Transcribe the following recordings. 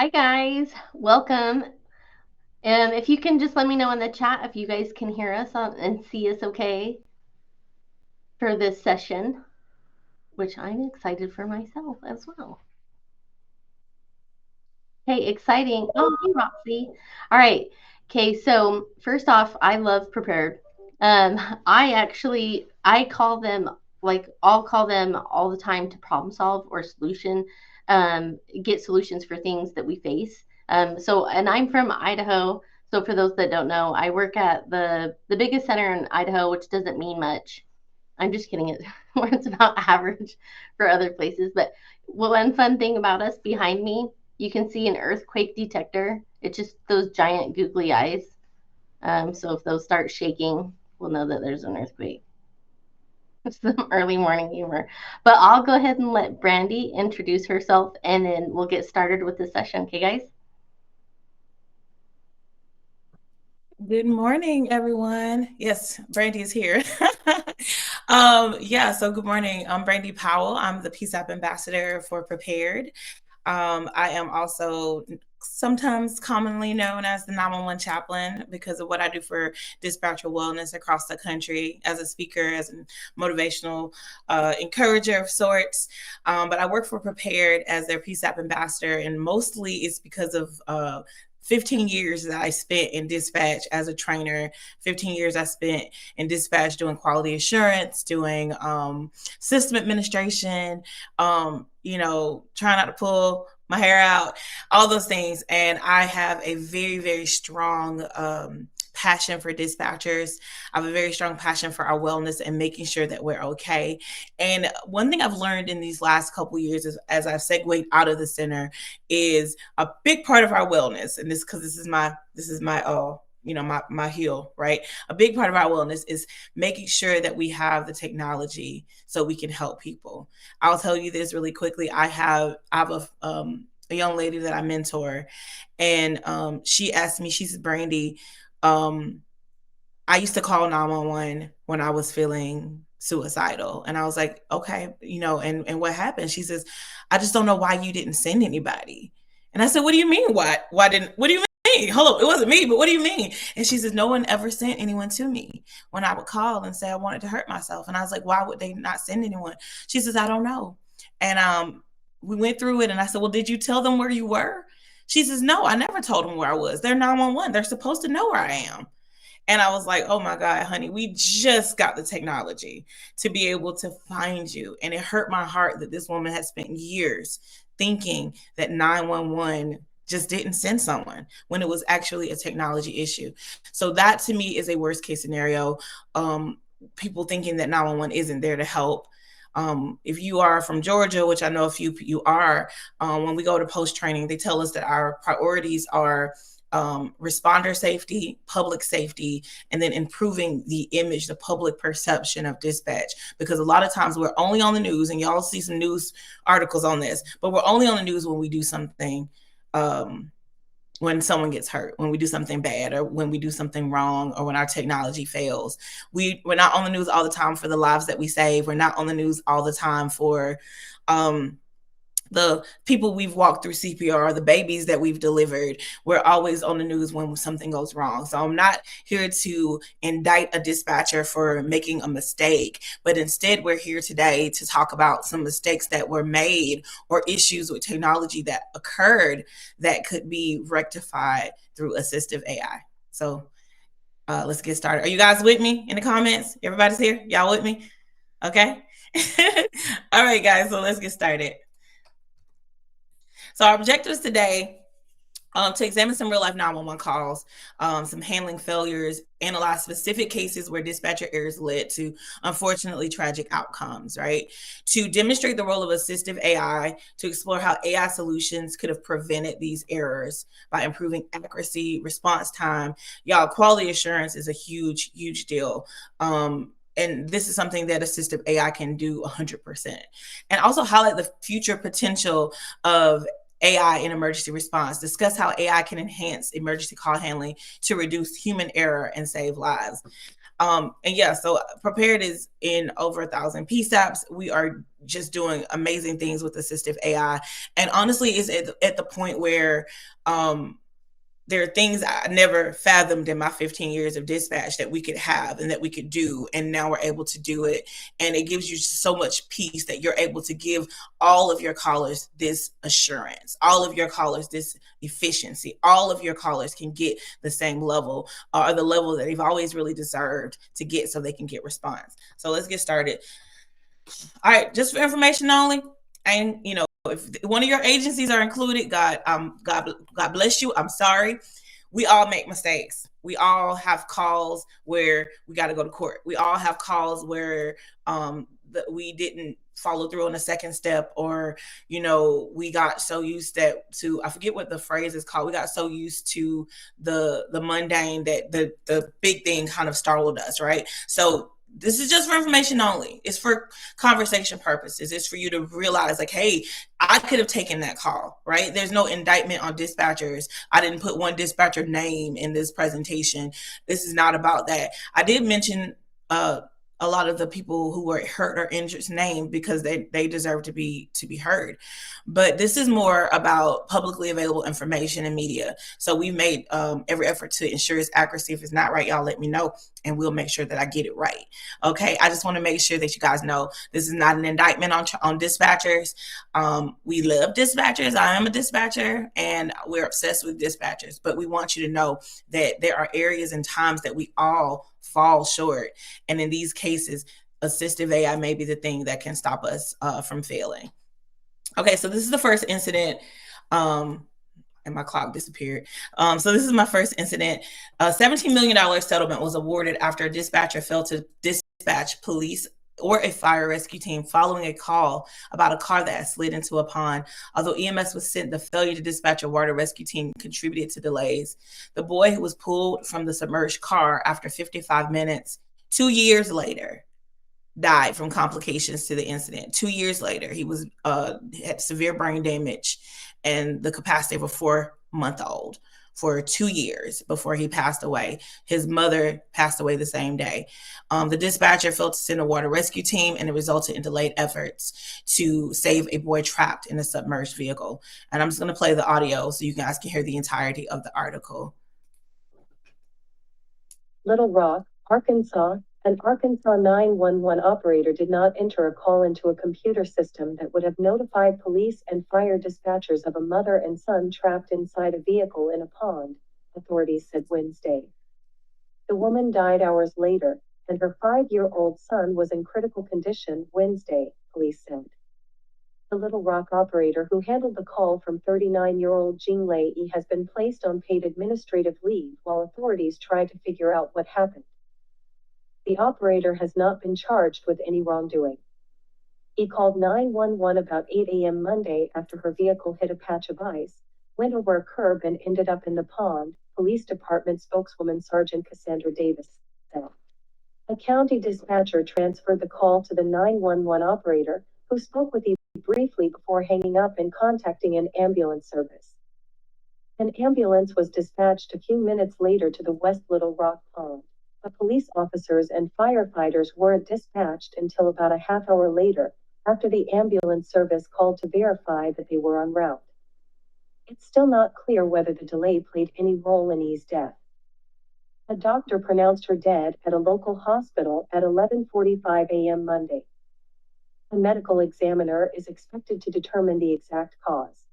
Hi guys, welcome. If you can just let me know in the chat if you guys can hear us and see us okay for this session, which I'm excited for myself as well. Hey, exciting. Oh, hey, Roxy. All right. Okay, so first off, I love prepared. I call them I'll call them all the time to problem solve or get solutions for things that we face. And I'm from Idaho. So for those that don't know, I work at the biggest center in Idaho, which doesn't mean much. I'm just kidding. It's about average for other places. But one fun thing about us behind me, you can see an earthquake detector. It's just those giant googly eyes. So if those start shaking, we'll know that there's an earthquake. It's some early morning humor. But I'll go ahead and let Brandy introduce herself, and then we'll get started with the session. Okay, guys? Good morning, everyone. Yes, Brandy is here. So good morning. I'm Brandy Powell. I'm the PSAP ambassador for Prepared. I am also sometimes commonly known as the 911 chaplain because of what I do for dispatcher wellness across the country as a speaker, as a motivational encourager of sorts. But I work for Prepared as their PSAP ambassador, and mostly it's because of 15 years that I spent in dispatch as a trainer, 15 years I spent in dispatch doing quality assurance, doing system administration, trying not to pull my hair out, all those things. And I have a very, very strong passion for dispatchers. I have a very strong passion for our wellness and making sure that we're okay. And one thing I've learned in these last couple of years is, as I've segued out of the center, is a big part of our wellness. And this is my my heel, right? A big part of our wellness is making sure that we have the technology so we can help people. I'll tell you this really quickly. I have a young lady that I mentor, and she asked me, she said, Brandy, I used to call 911 when I was feeling suicidal. And I was like, okay, and what happened? She says, I just don't know why you didn't send anybody. And I said, what do you mean? What do you mean? Hold up, it wasn't me, but what do you mean? And she says, no one ever sent anyone to me when I would call and say I wanted to hurt myself. And I was like, why would they not send anyone? She says, I don't know. And we went through it, and I said, well, did you tell them where you were? She says, no, I never told them where I was. They're 911. They're supposed to know where I am. And I was like, oh my God, honey, we just got the technology to be able to find you. And it hurt my heart that this woman had spent years thinking that 911 just didn't send someone when it was actually a technology issue. So that to me is a worst case scenario. People thinking that 911 isn't there to help. If you are from Georgia, which I know a few you are, when we go to post training, they tell us that our priorities are responder safety, public safety, and then improving the image, the public perception of dispatch. Because a lot of times we're only on the news, and y'all see some news articles on this, but we're only on the news when we do something, when someone gets hurt, when we do something bad, or when we do something wrong, or when our technology fails. We're not on the news all the time for the lives that we save. We're not on the news all the time for the people we've walked through CPR, the babies that we've delivered. We're always on the news when something goes wrong. So I'm not here to indict a dispatcher for making a mistake, but instead we're here today to talk about some mistakes that were made or issues with technology that occurred that could be rectified through assistive AI. So let's get started. Are you guys with me in the comments? Everybody's here? Y'all with me? Okay. All right, guys. So let's get started. So our objectives today, to examine some real life 911 calls, some handling failures, analyze specific cases where dispatcher errors led to unfortunately tragic outcomes, right? To demonstrate the role of assistive AI, to explore how AI solutions could have prevented these errors by improving accuracy, response time. Y'all, quality assurance is a huge, huge deal. And this is something that assistive AI can do 100%. And also highlight the future potential of AI in emergency response, discuss how AI can enhance emergency call handling to reduce human error and save lives. And yeah, so Prepared is in over 1,000 PSAPs. We are just doing amazing things with assistive AI. And honestly, it's at the point where there are things I never fathomed in my 15 years of dispatch that we could have and that we could do. And now we're able to do it. And it gives you so much peace that you're able to give all of your callers this assurance, all of your callers this efficiency. All of your callers can get the same level or the level that they've always really deserved to get so they can get response. So let's get started. All right, just for information only. And if one of your agencies are included, God bless you. I'm sorry. We all make mistakes. We all have calls where we got to go to court. We all have calls where we didn't follow through on the second step, or we got so used to I forget what the phrase is called. We got so used to the mundane that the big thing kind of startled us, right? So this is just for information only. It's for conversation purposes. It's for you to realize, like, hey, I could have taken that call, right? There's no indictment on dispatchers. I didn't put one dispatcher name in this presentation. This is not about that. I did mention a lot of the people who were hurt or injured's name because they deserve to be heard. But this is more about publicly available information and media. So we made every effort to ensure its accuracy. If it's not right, y'all let me know, and we'll make sure that I get it right. Okay, I just want to make sure that you guys know this is not an indictment on dispatchers. We love dispatchers. I am a dispatcher, and we're obsessed with dispatchers. But we want you to know that there are areas and times that we all fall short. And in these cases, assistive AI may be the thing that can stop us from failing. Okay, so this is the first incident. And my clock disappeared. So this is my first incident. A $17 million settlement was awarded after a dispatcher failed to dispatch police or a fire rescue team following a call about a car that had slid into a pond. Although EMS was sent, the failure to dispatch a water rescue team contributed to delays. The boy who was pulled from the submerged car after 55 minutes, 2 years later, died from complications to the incident. 2 years later, he was had severe brain damage and the capacity of a 4-month-old for 2 years before he passed away. His mother passed away the same day. The dispatcher failed to send a water rescue team, and it resulted in delayed efforts to save a boy trapped in a submerged vehicle. And I'm just going to play the audio so you guys can hear the entirety of the article. Little Rock, Arkansas. An Arkansas 911 operator did not enter a call into a computer system that would have notified police and fire dispatchers of a mother and son trapped inside a vehicle in a pond, authorities said Wednesday. The woman died hours later, and her 5-year-old son was in critical condition Wednesday, police said. The Little Rock operator who handled the call from 39-year-old Jing Lei has been placed on paid administrative leave while authorities try to figure out what happened. The operator has not been charged with any wrongdoing. He called 911 about 8 a.m. Monday after her vehicle hit a patch of ice, went over a curb and ended up in the pond, Police Department spokeswoman Sergeant Cassandra Davis said. A county dispatcher transferred the call to the 911 operator, who spoke with him briefly before hanging up and contacting an ambulance service. An ambulance was dispatched a few minutes later to the West Little Rock Pond. But police officers and firefighters weren't dispatched until about a half hour later, after the ambulance service called to verify that they were en route. It's still not clear whether the delay played any role in E's death. A doctor pronounced her dead at a local hospital at 11:45 a.m. Monday. A medical examiner is expected to determine the exact cause.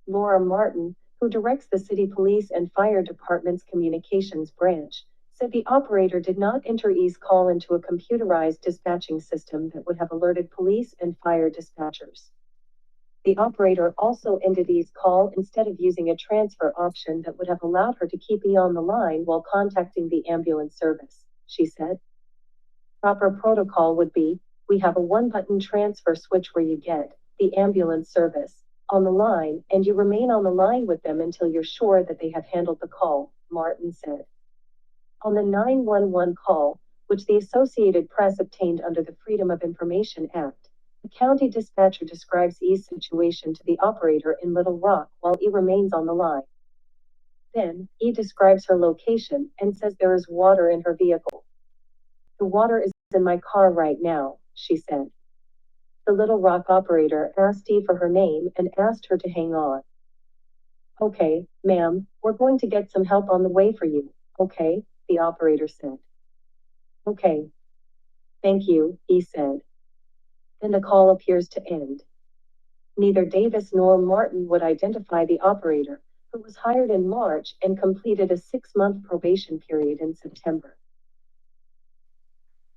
Laura Martin, who directs the city police and fire department's communications branch, said the operator did not enter E's call into a computerized dispatching system that would have alerted police and fire dispatchers. The operator also ended E's call instead of using a transfer option that would have allowed her to keep E on the line while contacting the ambulance service, she said. Proper protocol would be, we have a one-button transfer switch where you get the ambulance service on the line, and you remain on the line with them until you're sure that they have handled the call, Martin said. On the 911 call, which the Associated Press obtained under the Freedom of Information Act, the county dispatcher describes E's situation to the operator in Little Rock while E remains on the line. Then, E describes her location and says there is water in her vehicle. The water is in my car right now, she said. The Little Rock operator asked Dee for her name and asked her to hang on. Okay, ma'am, we're going to get some help on the way for you, okay? The operator said. Okay. Thank you, he said. Then the call appears to end. Neither Davis nor Martin would identify the operator, who was hired in March and completed a 6-month probation period in September.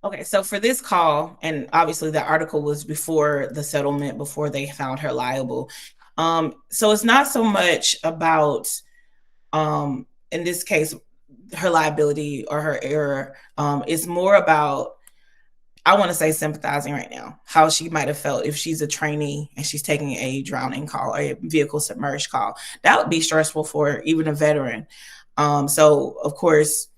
Okay, so for this call, and obviously the article was before the settlement, before they found her liable. So it's not so much about, in this case, her liability or her error. It's more about, I want to say, sympathizing right now, how she might have felt if she's a trainee and she's taking a drowning call or a vehicle submerged call. That would be stressful for even a veteran. So of course,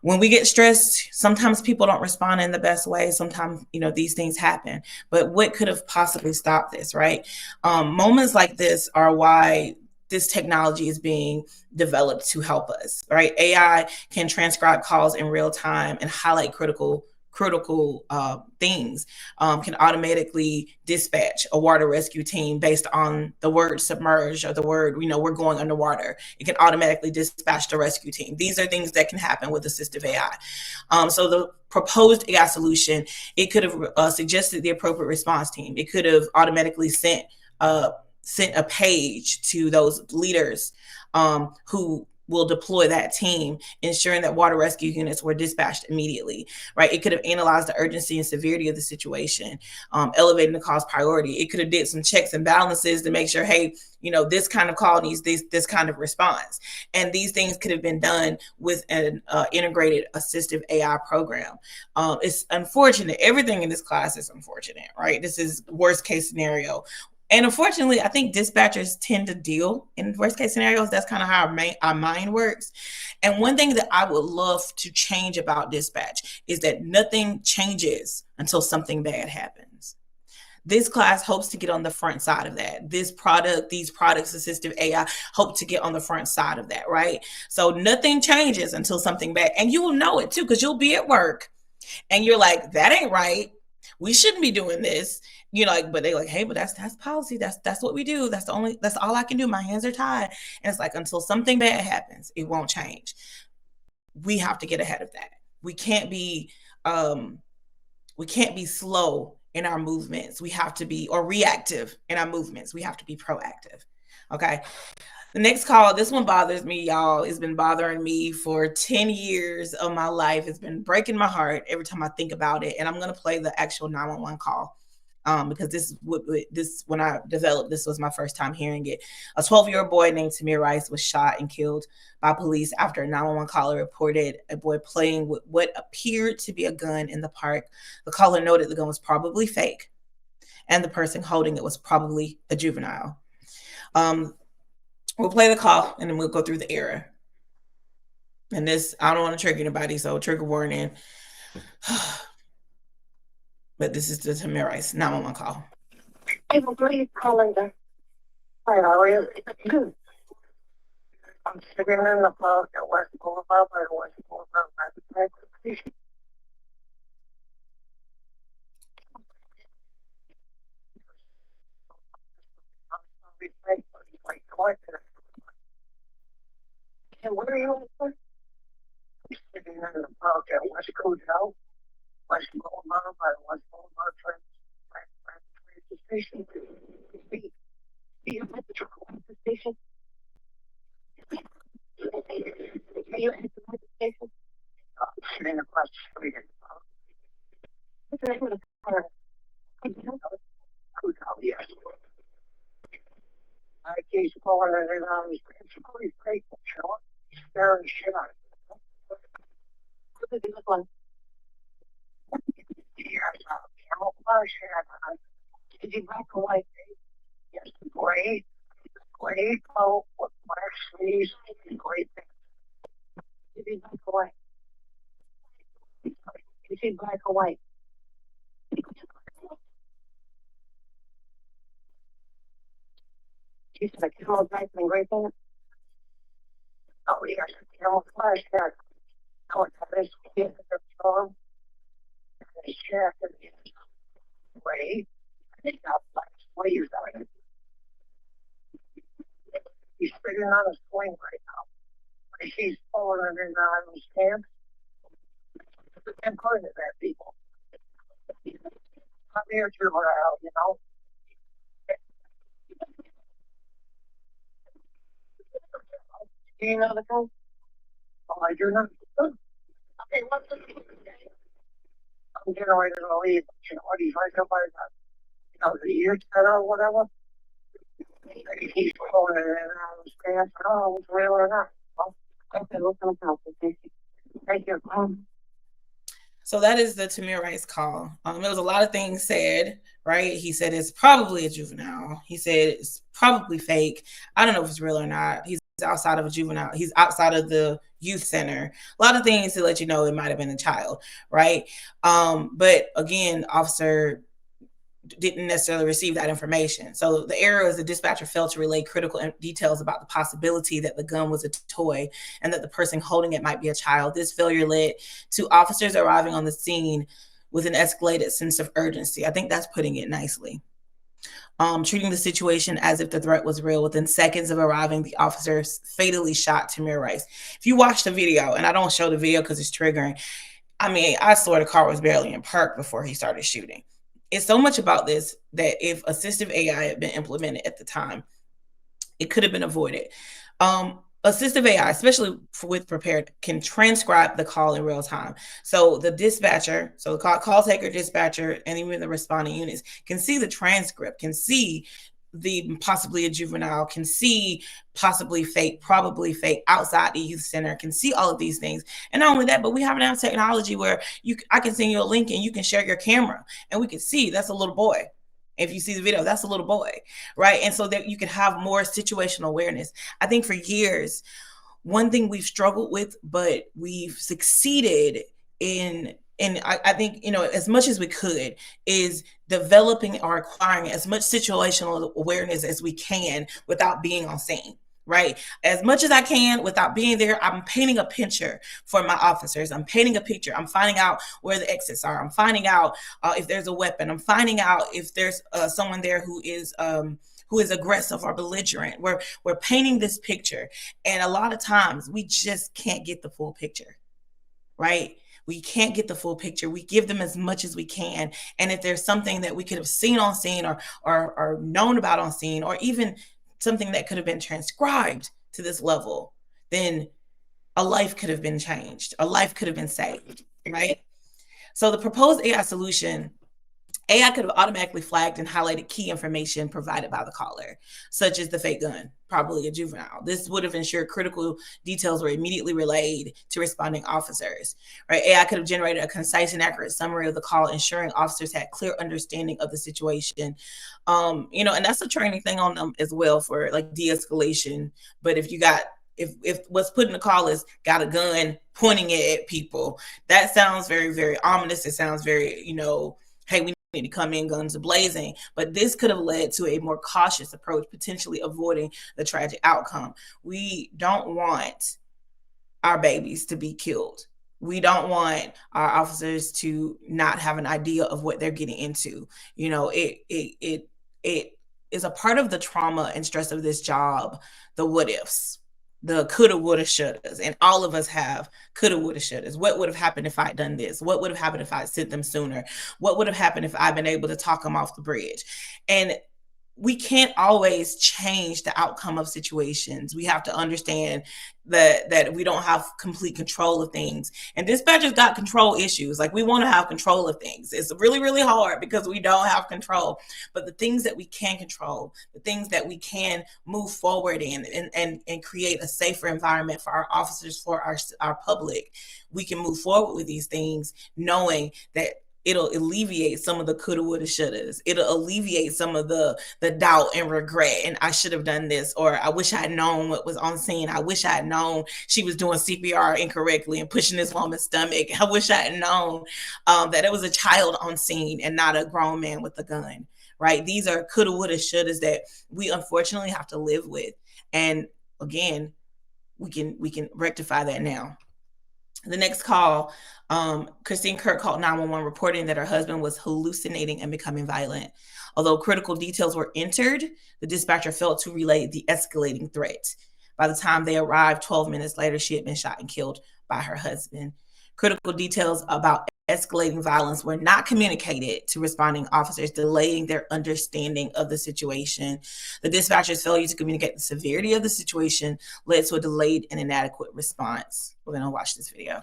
when we get stressed, sometimes people don't respond in the best way. Sometimes, these things happen. But what could have possibly stopped this, right? Moments like this are why this technology is being developed to help us, right? AI can transcribe calls in real time and highlight critical things, can automatically dispatch a water rescue team based on the word submerged or the word, we're going underwater. It can automatically dispatch the rescue team. These are things that can happen with assistive AI. So the proposed AI solution, it could have suggested the appropriate response team. It could have automatically sent a page to those leaders who will deploy that team, ensuring that water rescue units were dispatched immediately, right? It could have analyzed the urgency and severity of the situation, elevating the call's priority. It could have did some checks and balances to make sure, hey, this kind of call needs this kind of response. And these things could have been done with an integrated assistive AI program. It's unfortunate. Everything in this class is unfortunate, right? This is worst case scenario. And unfortunately, I think dispatchers tend to deal in worst case scenarios. That's kind of how our mind works. And one thing that I would love to change about dispatch is that nothing changes until something bad happens. This class hopes to get on the front side of that. These products, assistive AI, hope to get on the front side of that, right? So nothing changes until something bad. And you will know it too, because you'll be at work and you're like, that ain't right. We shouldn't be doing this. But they're like, hey, but that's policy. That's what we do. That's all I can do. My hands are tied. And it's like, until something bad happens, it won't change. We have to get ahead of that. We can't be slow in our movements. We have to be, or reactive in our movements. We have to be proactive. Okay. The next call, this one bothers me, y'all. It's been bothering me for 10 years of my life. It's been breaking my heart every time I think about it. And I'm going to play the actual 911 call because when I developed, this was my first time hearing it. A 12-year-old boy named Tamir Rice was shot and killed by police after a 911 caller reported a boy playing with what appeared to be a gun in the park. The caller noted the gun was probably fake, and the person holding it was probably a juvenile. We'll play the call and then we'll go through the error. And this, I don't want to trigger anybody, so trigger warning. But this is the Tamir Rice 911 call. Hey, please calling the. Hi, how are you? Good. I'm sitting in the park at West Boulevard by the West Boulevard. And what are you for? Sitting in the park at West Hotel, West Boulevard by the West Boulevard train station. Do you have the station? Are you at the station? Sitting across the street. What's the name of the park? Hotel, yes. I keep calling it around. It's pretty great, Michelle. Very shit on it. What does it look like? Yes, camouflage hat. Did you black and white? Yes, gray coat with black sleeves, gray pants. Did you black and white? Did you black and white? You said a camel black and gray pants? Oh, yes, camouflage hat. Oh, it's a storm. What are you doing? He's figuring out a swing right now. He's pulling it in on his hands and putting it at people. I'm here to out, you know. Do you know the code? Oh, I do not. Okay, what's the I'm getting ready to leave. You know, what he's right up by the year or whatever. He's pulling it in on his hands. Oh, it's real or not. Well, okay, look at the Thank you. So that is the Tamir Rice call. There was a lot of things said, right? He said it's probably a juvenile. He said it's probably fake. I don't know if it's real or not. He's outside of a juvenile. He's outside of the youth center. A lot of things to let you know it might have been a child, right? But again, officer didn't necessarily receive that information. So the error is the dispatcher failed to relay critical details about the possibility that the gun was a toy and that the person holding it might be a child. This failure led to officers arriving on the scene with an escalated sense of urgency. I think that's putting it nicely. Treating the situation as if the threat was real. Within seconds of arriving, the officers fatally shot Tamir Rice. If you watch the video, and I don't show the video because it's triggering, I mean, I swear the car was barely in park before he started shooting. It's so much about this that if assistive AI had been implemented at the time, it could have been avoided. Assistive AI, especially with prepared, can transcribe the call in real time. So the dispatcher, so the call taker, dispatcher, and even the responding units can see the transcript, can see the possibly a juvenile, can see possibly fake, probably fake outside the youth center, can see all of these things. And not only that, but we have now technology where I can send you a link and you can share your camera and we can see that's a little boy. If you see the video, that's a little boy, right? And so that you can have more situational awareness. I think for years, one thing we've struggled with, but we've succeeded in, and I think, you know, as much as we could, is developing or acquiring as much situational awareness as we can without being on scene, right? As much as I can without being there, I'm painting a picture for my officers. I'm painting a picture. I'm finding out where the exits are. I'm finding out if there's a weapon. I'm finding out if there's someone there who is aggressive or belligerent. We're painting this picture. And a lot of times we just can't get the full picture, right? We can't get the full picture. We give them as much as we can. And if there's something that we could have seen on scene or known about on scene, or even something that could have been transcribed to this level, then a life could have been changed. A life could have been saved, right? So the proposed AI solution, AI could have automatically flagged and highlighted key information provided by the caller, such as the fake gun, probably a juvenile. This would have ensured critical details were immediately relayed to responding officers. Right? AI could have generated a concise and accurate summary of the call, ensuring officers had clear understanding of the situation. You know, and that's a training thing on them as well for like de-escalation. But if you got if what's put in the call is got a gun pointing it at people, that sounds very, very ominous. It sounds very, you know, hey, we need to come in guns blazing. But this could have led to a more cautious approach, potentially avoiding the tragic outcome. We don't want our babies to be killed. We don't want our officers to not have an idea of what they're getting into. You know, it is a part of the trauma and stress of this job, the what ifs, the coulda, woulda, shouldas, and all of us have coulda, woulda, shouldas. What would have happened if I'd done this? What would have happened if I'd sent them sooner? What would have happened if I'd been able to talk them off the bridge? And we can't always change the outcome of situations. We have to understand that we don't have complete control of things. And dispatchers got control issues. Like, we want to have control of things. It's really, really hard because we don't have control. But the things that we can control, the things that we can move forward in and create a safer environment for our officers, for our public, we can move forward with these things knowing that it'll alleviate some of the coulda, woulda, shouldas. It'll alleviate some of the doubt and regret. And I should have done this, or I wish I had known what was on scene. I wish I had known she was doing CPR incorrectly and pushing this woman's stomach. I wish I had known that it was a child on scene and not a grown man with a gun, right? These are coulda, woulda, shouldas that we unfortunately have to live with. And again, we can rectify that now. The next call, Christine Kirk called 911 reporting that her husband was hallucinating and becoming violent. Although critical details were entered, the dispatcher failed to relay the escalating threat. By the time they arrived 12 minutes later, she had been shot and killed by her husband. Critical details about escalating violence were not communicated to responding officers, delaying their understanding of the situation. The dispatcher's failure to communicate the severity of the situation led to a delayed and inadequate response. We're going to watch this video.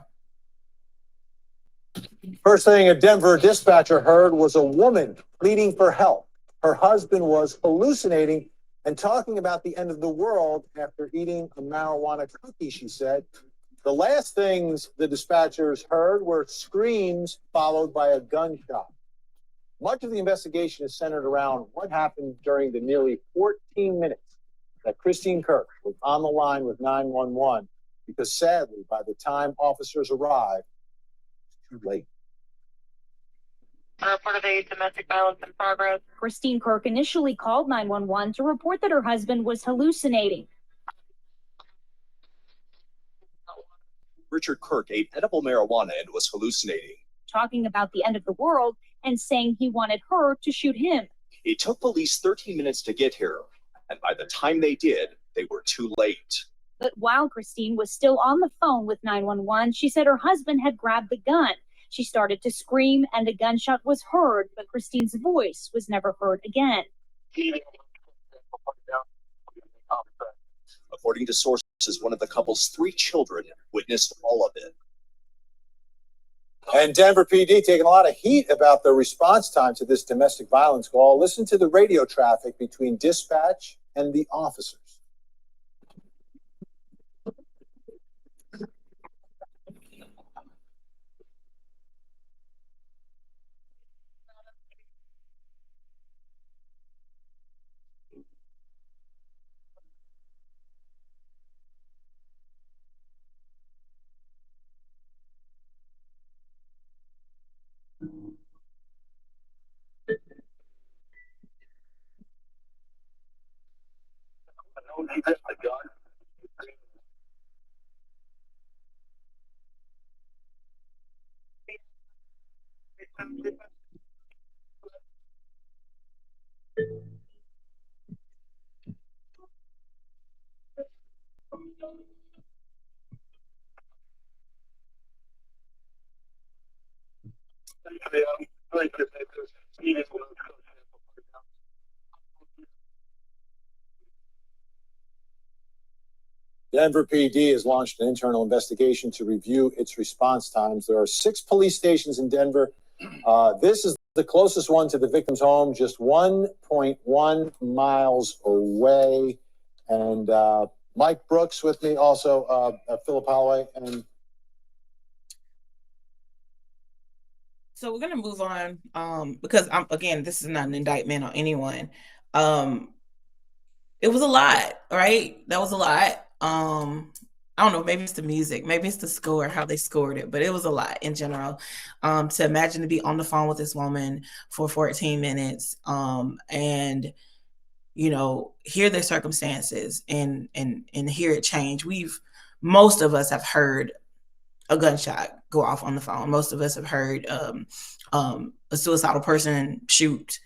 First thing a Denver dispatcher heard was a woman pleading for help. Her husband was hallucinating and talking about the end of the world after eating a marijuana cookie, she said. The last things the dispatchers heard were screams followed by a gunshot. Much of the investigation is centered around what happened during the nearly 14 minutes that Christine Kirk was on the line with 911, because sadly, by the time officers arrived, it was too late. A report of a domestic violence in progress. Christine Kirk initially called 911 to report that her husband was hallucinating. Richard Kirk ate edible marijuana and was hallucinating, Talking about the end of the world and saying he wanted her to shoot him. It took police 13 minutes to get here, and by the time they did, they were too late. But while Christine was still on the phone with 911, she said her husband had grabbed the gun. She started to scream and a gunshot was heard, but Christine's voice was never heard again. According to sources, one of the couple's 3 children witnessed all of it. And Denver PD taking a lot of heat about the response time to this domestic violence call. Listen to the radio traffic between dispatch and the officers. Denver PD has launched an internal investigation to review its response times. There are 6 police stations in Denver. This is the closest one to the victim's home, just 1.1 miles away. And Mike Brooks with me, also Philip Holloway. And so we're going to move on because again, this is not an indictment on anyone. It was a lot, right? That was a lot. I don't know, maybe it's the music, maybe it's the score, how they scored it, but it was a lot in general. To imagine to be on the phone with this woman for 14 minutes and hear their circumstances and hear it change. Most of us have heard a gunshot go off on the phone. Most of us have heard a suicidal person shoot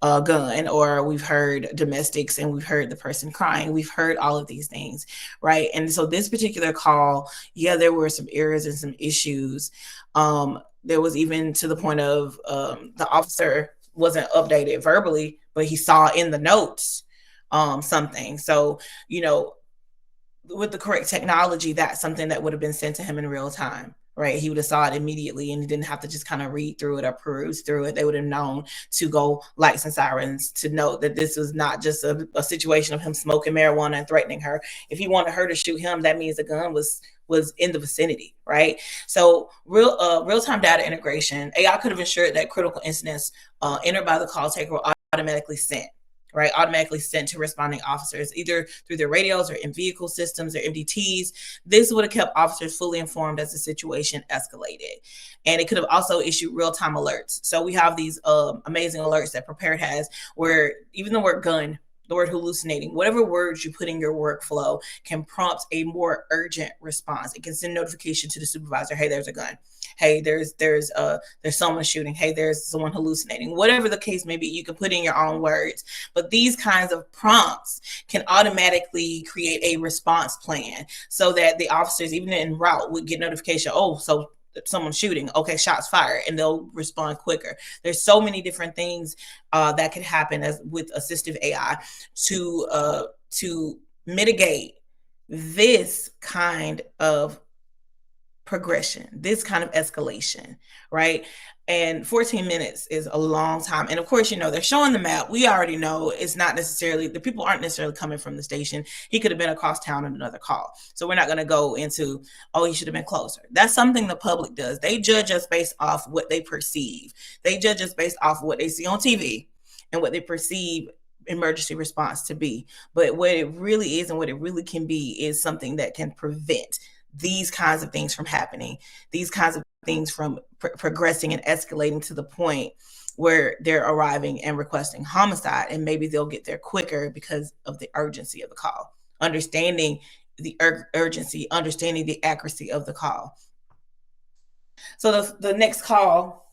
a gun, or we've heard domestics and we've heard the person crying. We've heard all of these things, right? And so this particular call, there were some errors and some issues. There was even to the point of the officer wasn't updated verbally, but he saw in the notes something. So, with the correct technology, that's something that would have been sent to him in real time, right? He would have saw it immediately and he didn't have to just kind of read through it or peruse through it. They would have known to go lights and sirens to know that this was not just a situation of him smoking marijuana and threatening her. If he wanted her to shoot him, that means the gun was in the vicinity, right? So real-time data integration, AI could have ensured that critical incidents entered by the call taker were automatically sent to responding officers, either through their radios or in vehicle systems or MDTs. This would have kept officers fully informed as the situation escalated. And it could have also issued real-time alerts. So we have these amazing alerts that Prepared has, where even the word gun the word hallucinating, whatever words you put in your workflow can prompt a more urgent response. It can send notification to the supervisor, hey, there's a gun. Hey, there's someone shooting. Hey, there's someone hallucinating. Whatever the case may be, you can put in your own words. But these kinds of prompts can automatically create a response plan so that the officers, even en route, would get notification, oh, so someone's shooting, okay, shots fired, and they'll respond quicker. There's so many different things that can happen with assistive AI to mitigate this kind of progression, this kind of escalation, right? And 14 minutes is a long time. And of course, they're showing the map. We already know it's not necessarily, the people aren't necessarily coming from the station. He could have been across town on another call. So we're not going to go into, oh, he should have been closer. That's something the public does. They judge us based off what they perceive. They judge us based off what they see on TV and what they perceive emergency response to be. But what it really is and what it really can be is something that can prevent these kinds of things from happening, these kinds of things from progressing and escalating to the point where they're arriving and requesting homicide. And maybe they'll get there quicker because of the urgency of the call, understanding the urgency, understanding the accuracy of the call. So the next call,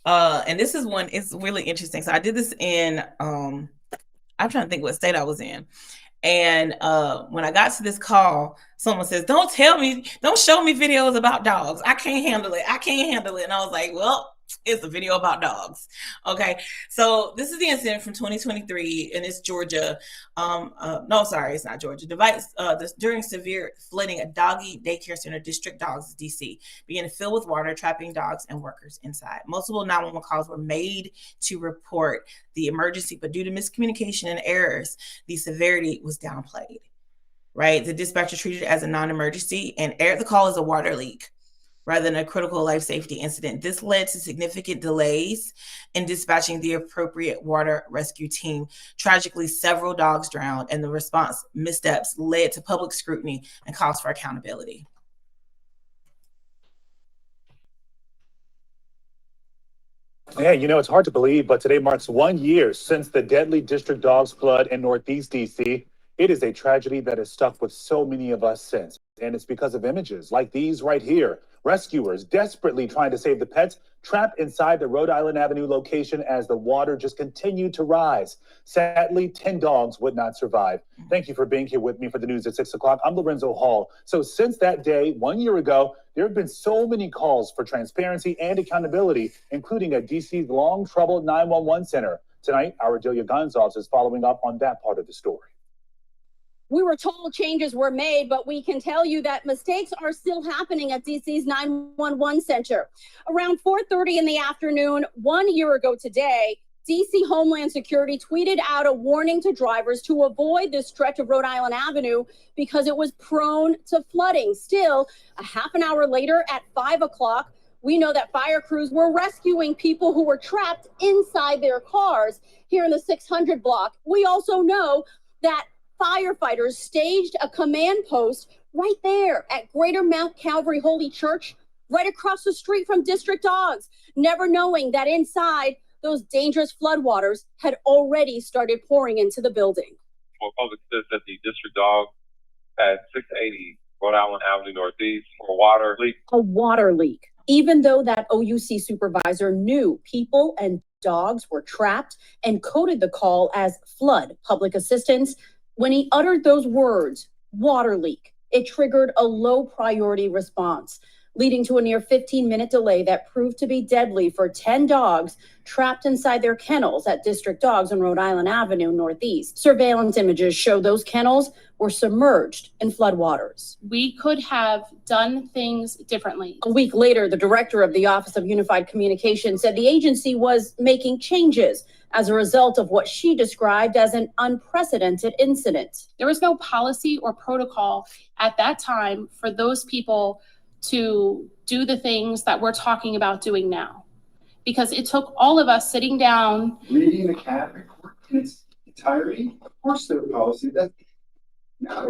and this is one, it's really interesting. So I did this in, I'm trying to think what state I was in. And when I got to this call, someone says, don't show me videos about dogs. I can't handle it. And I was like, well, it's a video about dogs. Okay. So this is the incident from 2023 and it's Georgia. No, sorry, it's not Georgia. During severe flooding, a doggy daycare center, District Dogs, DC, began to fill with water, trapping dogs and workers inside. Multiple 911 calls were made to report the emergency, but due to miscommunication and errors, the severity was downplayed, right? The dispatcher treated it as a non-emergency and aired the call as a water leak rather than a critical life safety incident. This led to significant delays in dispatching the appropriate water rescue team. Tragically, several dogs drowned, and the response missteps led to public scrutiny and calls for accountability. Yeah, it's hard to believe, but today marks 1 year since the deadly District Dogs flood in Northeast DC. It is a tragedy that has stuck with so many of us since, and it's because of images like these right here. Rescuers desperately trying to save the pets trapped inside the Rhode Island Avenue location as the water just continued to rise. Sadly, 10 dogs would not survive. Thank you for being here with me for the news at 6 o'clock. I'm Lorenzo Hall. So since that day, 1 year ago, there have been so many calls for transparency and accountability, including at DC's long-troubled 911 center. Tonight, our Delia Gonzalez is following up on that part of the story. We were told changes were made, but we can tell you that mistakes are still happening at DC's 911 center. Around 4:30 in the afternoon, 1 year ago today, DC Homeland Security tweeted out a warning to drivers to avoid this stretch of Rhode Island Avenue because it was prone to flooding. Still, a half an hour later at 5 o'clock, we know that fire crews were rescuing people who were trapped inside their cars here in the 600 block. We also know that firefighters staged a command post right there at Greater Mount Calvary Holy Church, right across the street from District Dogs, never knowing that inside those dangerous floodwaters had already started pouring into the building. Well, public says that the District Dog at 680 Rhode Island Avenue Northeast for a water leak. A water leak. Even though that OUC supervisor knew people and dogs were trapped and coded the call as flood public assistance, when he uttered those words, water leak, it triggered a low priority response, leading to a near 15-minute delay that proved to be deadly for 10 dogs trapped inside their kennels at District Dogs on Rhode Island Avenue Northeast. Surveillance images show those kennels were submerged in floodwaters. We could have done things differently. A week later, the director of the Office of Unified Communications said the agency was making changes as a result of what she described as an unprecedented incident. There was no policy or protocol at that time for those people to do the things that we're talking about doing now. Because it took all of us sitting down. Reading the CAT report in its entirety, of course, their policy. That's not.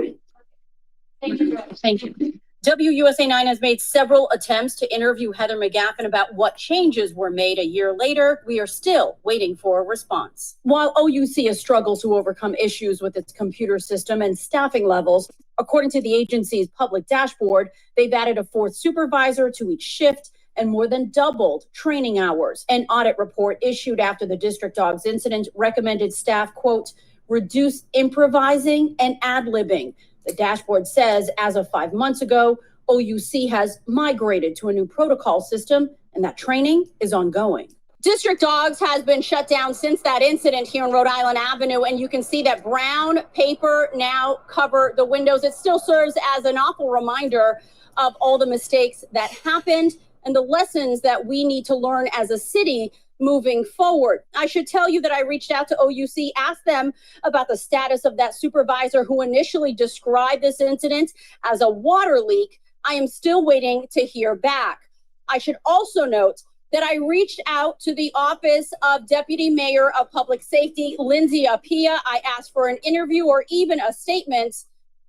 Thank you. WUSA 9 has made several attempts to interview Heather McGaffin about what changes were made a year later. We are still waiting for a response. While OUC has struggled to overcome issues with its computer system and staffing levels, according to the agency's public dashboard, they've added a fourth supervisor to each shift and more than doubled training hours. An audit report issued after the district dogs incident recommended staff, quote, reduce improvising and ad-libbing. The dashboard says as of 5 months ago, OUC has migrated to a new protocol system and that training is ongoing. District Dogs has been shut down since that incident here in Rhode Island Avenue, and you can see that brown paper now cover the windows. It still serves as an awful reminder of all the mistakes that happened and the lessons that we need to learn as a city moving forward. I should tell you that I reached out to OUC, asked them about the status of that supervisor who initially described this incident as a water leak. I am still waiting to hear back. I should also note that I reached out to the office of Deputy Mayor of Public Safety, Lindsay Apia. I asked for an interview or even a statement.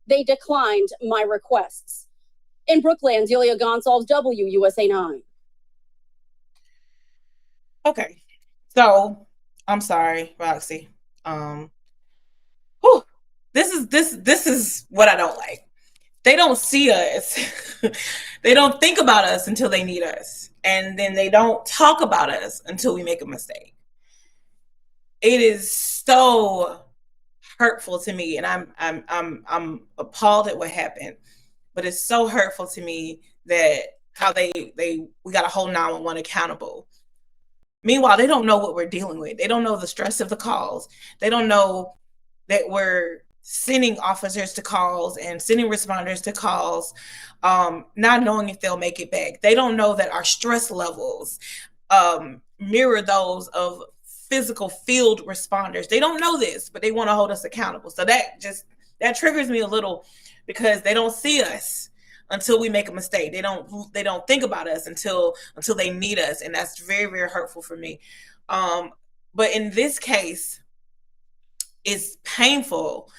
They declined my requests. In Brooklyn, Delia Gonsalves, WUSA 9. Okay, so I'm sorry, Roxy. This is what I don't like. They don't see us. They don't think about us until they need us, and then they don't talk about us until we make a mistake. It is so hurtful to me, and I'm appalled at what happened. But it's so hurtful to me that how we got to hold 911 accountable. Meanwhile, they don't know what we're dealing with. They don't know the stress of the calls. They don't know that we're sending officers to calls and sending responders to calls, not knowing if they'll make it back. They don't know that our stress levels mirror those of physical field responders. They don't know this, but they want to hold us accountable. So that triggers me a little because they don't see us until we make a mistake. They don't think about us until they need us, and that's very, very hurtful for me. But in this case, it's painful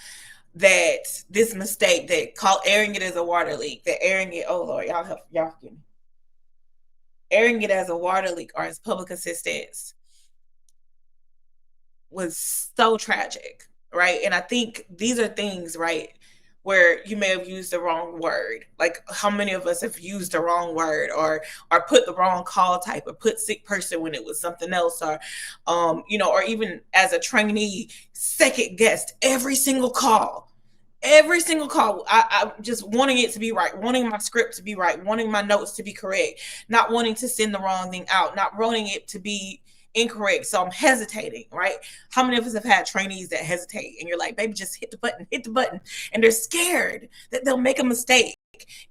that this mistake, that airing it as a water leak, that airing it, oh Lord, y'all forgive me, airing it as a water leak or as public assistance was so tragic, right? And I think these are things, right, where you may have used the wrong word. Like how many of us have used the wrong word or put the wrong call type or put sick person when it was something else, or or even as a trainee, second guessed every single call. I'm just wanting it to be right, wanting my script to be right, wanting my notes to be correct, not wanting to send the wrong thing out, not wanting it to be incorrect. So I'm hesitating, right? How many of us have had trainees that hesitate and you're like, baby, just hit the button. And they're scared that they'll make a mistake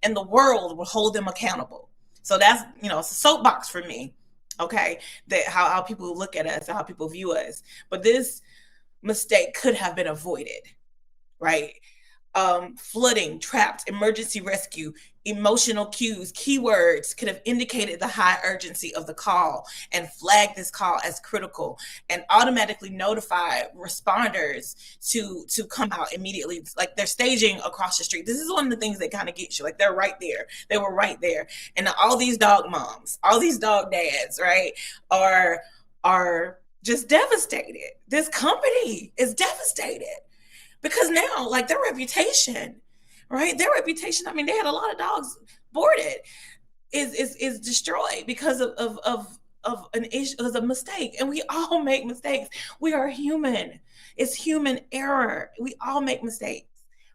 and the world will hold them accountable. So that's, it's a soapbox for me. Okay. That how people look at us and how people view us. But this mistake could have been avoided, right? Flooding, trapped, emergency rescue, emotional cues, keywords could have indicated the high urgency of the call and flagged this call as critical and automatically notify responders to come out immediately. Like they're staging across the street. This is one of the things that kind of gets you. Like they're right there. They were right there. And all these dog moms, all these dog dads, right, are just devastated. This company is devastated. Because now, like their reputation, right? Their reputation, I mean, they had a lot of dogs boarded, is destroyed because of an issue, of a mistake. And we all make mistakes. We are human. It's human error. We all make mistakes,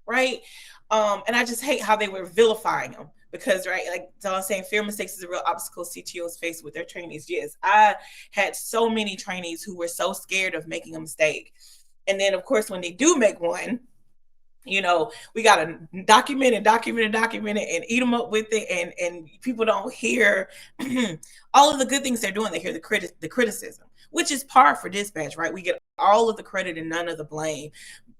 right? And I just hate how they were vilifying them. Because, right, like Dawn's saying, fear mistakes is a real obstacle CTOs face with their trainees. Yes, I had so many trainees who were so scared of making a mistake. And then, of course, when they do make one, we got to document it and eat them up with it. And people don't hear all of the good things they're doing. They hear the criticism, which is par for dispatch, right? We get all of the credit and none of the blame,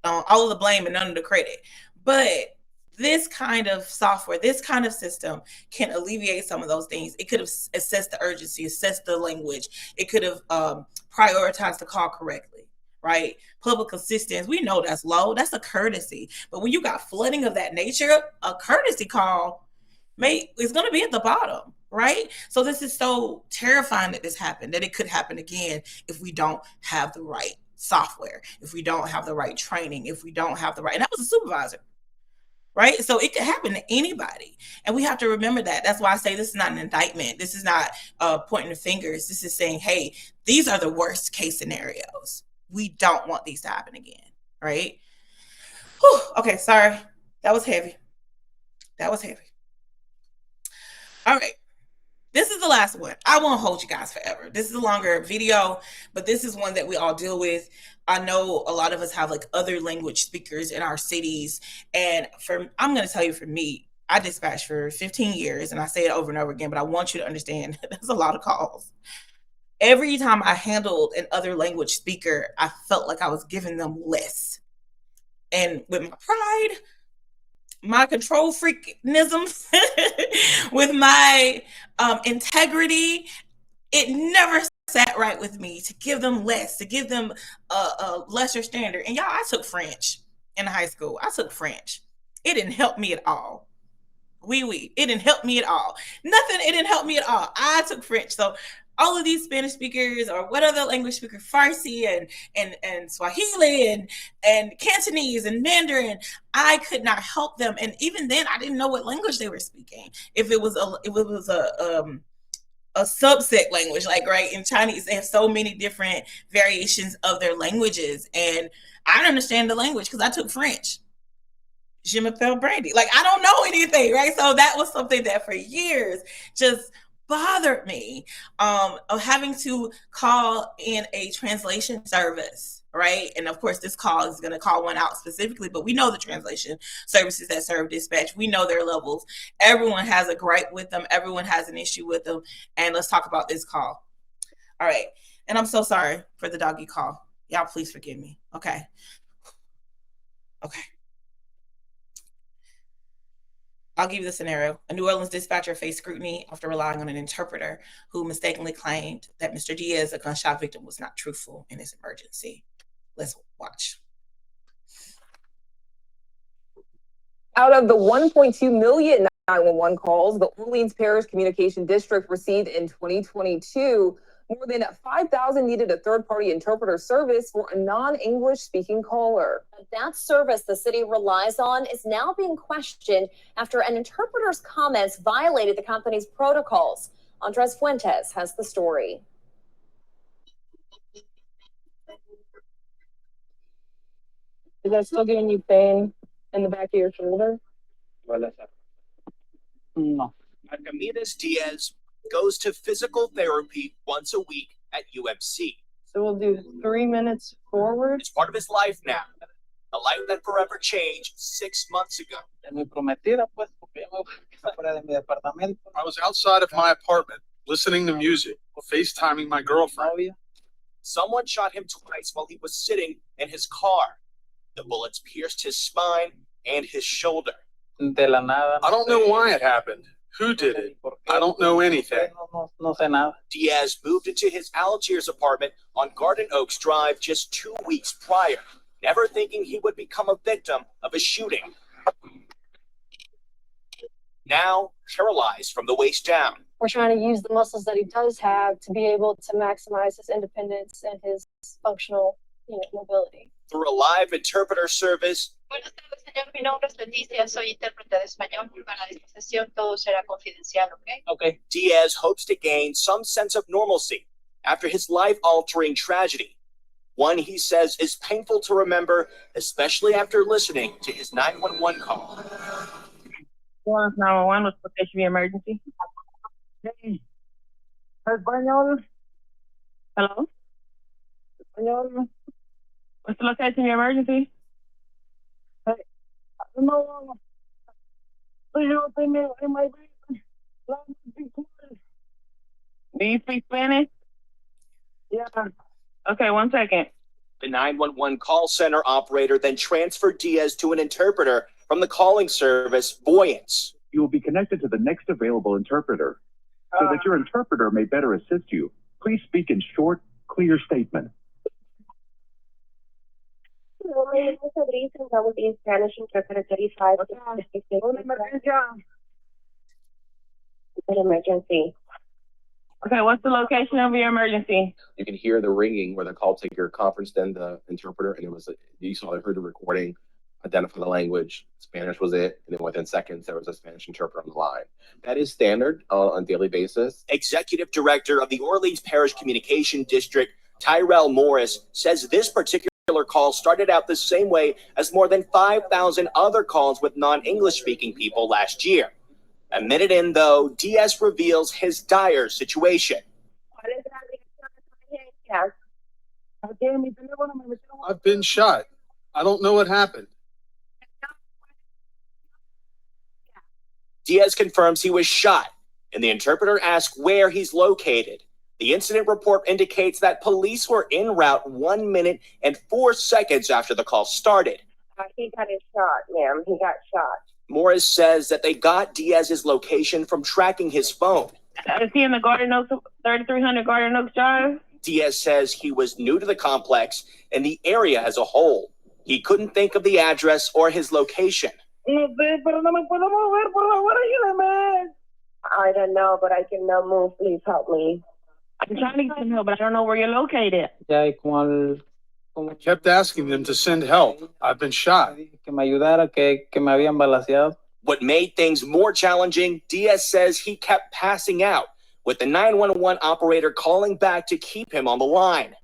all of the blame and none of the credit. But this kind of software, this kind of system can alleviate some of those things. It could have assessed the urgency, assessed the language. It could have prioritized the call correctly. Right? Public assistance, we know that's low. That's a courtesy. But when you got flooding of that nature, a courtesy call is going to be at the bottom, right? So this is so terrifying that this happened, that it could happen again if we don't have the right software, if we don't have the right training, if we don't have the right, and that was a supervisor, right? So it could happen to anybody. And we have to remember that. That's why I say this is not an indictment. This is not pointing the fingers. This is saying, hey, these are the worst case scenarios. We don't want these to happen again, right? Whew, okay, sorry. That was heavy. That was heavy. All right. This is the last one. I won't hold you guys forever. This is a longer video, but this is one that we all deal with. I know a lot of us have like other language speakers in our cities. And I'm going to tell you, for me, I dispatched for 15 years, and I say it over and over again, but I want you to understand there's a lot of calls. Every time I handled an other language speaker, I felt like I was giving them less. And with my pride, my control freakism, with my integrity, it never sat right with me to give them less, to give them a lesser standard. And y'all, I took French in high school. I took French. It didn't help me at all. It didn't help me at all. Nothing, it didn't help me at all. I took French. So all of these Spanish speakers, or what other language speaker, Farsi and Swahili and Cantonese and Mandarin, I could not help them. And even then, I didn't know what language they were speaking. If it was a subset language, like, right, in Chinese, they have so many different variations of their languages, and I don't understand the language because I took French. Je m'appelle Brandy. Like, I don't know anything, right? So that was something that for years just bothered me, of having to call in a translation service, right? And of course, this call is going to call one out specifically, but we know the translation services that serve dispatch. We know their levels. Everyone has a gripe with them. Everyone has an issue with them. And let's talk about this call. All right. And I'm so sorry for the doggy call. Y'all, please forgive me. Okay. Okay. I'll give you the scenario. A New Orleans dispatcher faced scrutiny after relying on an interpreter who mistakenly claimed that Mr. Diaz, a gunshot victim, was not truthful in his emergency. Let's watch. Out of the 1.2 million 911 calls the Orleans Parish Communication District received in 2022, more than 5,000 needed a third-party interpreter service for a non-English speaking caller. That service the city relies on is now being questioned after an interpreter's comments violated the company's protocols. Andres Fuentes has the story. Is that still giving you pain in the back of your shoulder? No. Archimedes Diaz goes to physical therapy once a week at UMC. So we'll do 3 minutes forward. It's part of his life now. A life that forever changed 6 months ago. I was outside of my apartment, listening to music, FaceTiming my girlfriend. Someone shot him twice while he was sitting in his car. The bullets pierced his spine and his shoulder. I don't know why it happened. Who did it? I don't know anything. Diaz moved into his Algiers apartment on Garden Oaks Drive just 2 weeks prior, never thinking he would become a victim of a shooting. Now paralyzed from the waist down. We're trying to use the muscles that he does have to be able to maximize his independence and his functional, mobility. Through a live interpreter service, Buenas tardes, señor. Mi nombre es Leticia. Soy intérprete de español. Para esta sesión todo será confidencial, ¿ok? Okay. Diaz hopes to gain some sense of normalcy after his life-altering tragedy. One he says is painful to remember, especially after listening to his 911 call. 911, what's the station of emergency? Hey. Español. Hello? Español. What's the location of your emergency? Hey, no. Do you speak Spanish? Yeah. Okay, 1 second. The 911 call center operator then transferred Diaz to an interpreter from the calling service, Voyance. You will be connected to the next available interpreter. So that your interpreter may better assist you, please speak in short, clear statements. Spanish interpreter 35. An emergency. Okay, what's the location of your emergency? You can hear the ringing where the call taker conferenced in the interpreter, and you heard the recording, identify the language, Spanish was it, and then within seconds there was a Spanish interpreter on the line. That is standard on a daily basis. Executive Director of the Orleans Parish Communication District, Tyrell Morris, says this particular call started out the same way as more than 5,000 other calls with non-English speaking people last year. A minute in, though, Diaz reveals his dire situation. I've been shot. I don't know what happened. Diaz confirms he was shot, and the interpreter asks where he's located. The incident report indicates that police were en route 1 minute and 4 seconds after the call started. He got shot, ma'am. He got shot. Morris says that they got Diaz's location from tracking his phone. Is he in the Garden Oaks, 3300 Garden Oaks Drive? Diaz says he was new to the complex and the area as a whole. He couldn't think of the address or his location. I don't know, but I can now move. Please help me. I'm trying to get some help, but I don't know where you're located. I kept asking them to send help. I've been shot. What made things more challenging, Diaz says he kept passing out, with the 911 operator calling back to keep him on the line.